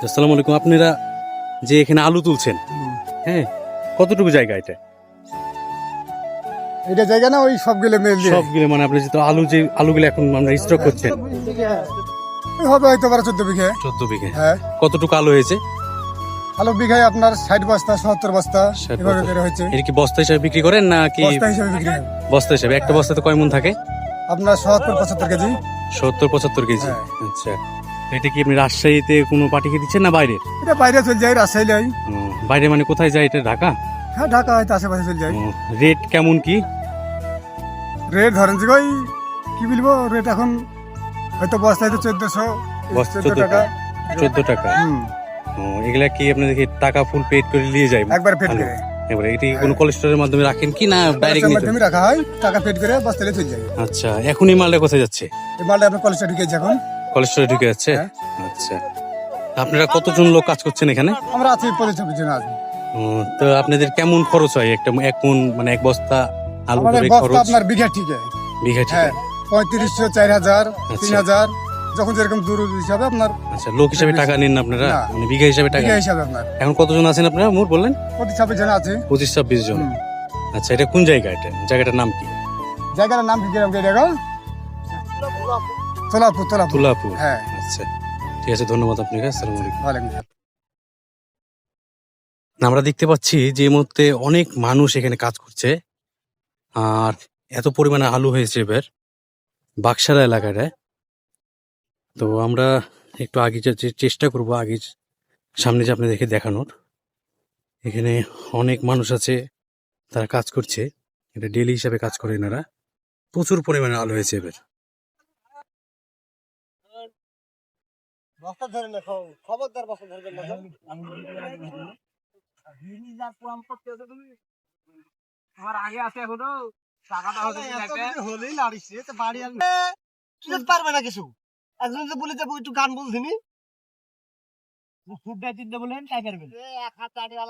আসসালামু আলাইকুম। আপনারা যে এখানে আলু তুলছেন, হ্যাঁ, কতটুকু জায়গা এটা? এটা জায়গা না, ওই সবগুলো মিল দিয়ে সবগুলো মানে আপনি যে আলুগুলো এখন আমরা স্টক করছেন, ওই হবে হয়তো 12-14 বিঘে। 14 বিঘে। হ্যাঁ, কতটুকু আলু হয়েছে? আলু বিঘায় আপনার 60 বস্তা 70 বস্তা 60 এভাবে বস্তা। করে হচ্ছে। এটা কি বস্তা হিসাবে বিক্রি করেন নাকি? বস্তা হিসেবে বিক্রি হয় বস্তা হিসাবে। একটা বস্তাতে কয় মণ থাকে? আপনার 70-75 কেজি। 70-75 কেজি। হ্যাঁ। আচ্ছা, এটা কি আপনি রাজশাহীতে কোনো পার্টিকে দিচ্ছেন না বাইরে? এটা বাইরে চলে যায়, রাজশাহী লাই। বাইরে মানে কোথায় যায় এটা? ঢাকা? হ্যাঁ, ঢাকা হয়তো আশেপাশে চলে যায়। রেট কেমন কি? রেট ধরেন যে ওই কি বলবো, রেট এখন হয়তো বস্তায় তো 1400 বস্তা 14 টাকা। 14 টাকা। হুম, এগুলা কি আপনাদেরকে টাকা ফুল পেড করে নিয়ে যায়? একবার পেট আলু? করে এবারে এটি কোনো কোলেস্টোরের মাধ্যমে রাখেন কি না ডাইরেক্ট? মাধ্যমে রাখা হয়, টাকা পেট করে বস্তায় চলে যায়। আচ্ছা, এখন এই মালটা কোথায় যাচ্ছে? এই মালটা আপনার কলেজটা ঢুকেছে এখন। কোলেস্টোরে ঢুকে যাচ্ছে? হ্যাঁ। আচ্ছা, আপনারা কতজন লোক কাজ করছেন এখানে? আমরা আছি 25-26 জন আছি। তো আপনাদের কেমন খরচ হয় একটা এক মণ মানে এক বস্তা আলু আমাদের ধরে বস্তা খরচ? আপনার বিঘা ঠিক বিঘা ঠিক হ্যাঁ, 3500, 4000, আচ্ছা। 3000, যখন যেরকম দূর হিসাবে আপনার আচ্ছা, লোক হিসাবে টাকা নেন না আপনারা? না। মানে বিঘা হিসাবে টাকা বিঘা নেন? হিসাবে আপনার এখন কতজন আছেন আপনারা মোট বললেন? 25-26 জন আছে। 25-26 জন। হুম। আচ্ছা, এটা কোন জায়গা? এটা জায়গাটার নাম কি? জায়গার নাম কি কিরকম এটা গো? তোলাপুর। তুলাপুর। হ্যাঁ। আচ্ছা, ঠিক আছে, ধন্যবাদ আপনাকে। আসসালামু আলাইকুম। ওয়ালাইকুম আসসালাম। আমরা দেখতে পাচ্ছি যে এই মুহূর্তে অনেক মানুষ এখানে কাজ করছে, আর এত পরিমাণে আলু হয়েছে এবার বাকসারা এলাকায়। তো আমরা একটু আগে চেষ্টা করব আগে সামনে যে আপনাদেরকে দেখানোর। এখানে অনেক মানুষ আছে, তারা কাজ করছে, এটা ডেলি হিসাবে কাজ করে এনারা। প্রচুর পরিমাণে আলু হয়েছে এবার। বস্তা ধরে রাখো, খবরদার বস্তা ধরবেন না। আমার আগে আছে এখনো টাকাটা হলেই লাড়িছে তো বাড়ি আনবে কি পারবে না কিছু। একজন যে বলে যাবো একটু গান বলছিনি, ফুটটা চিনতে বলেন তাই পারবেন 1 হাত দাঁড়িয়ে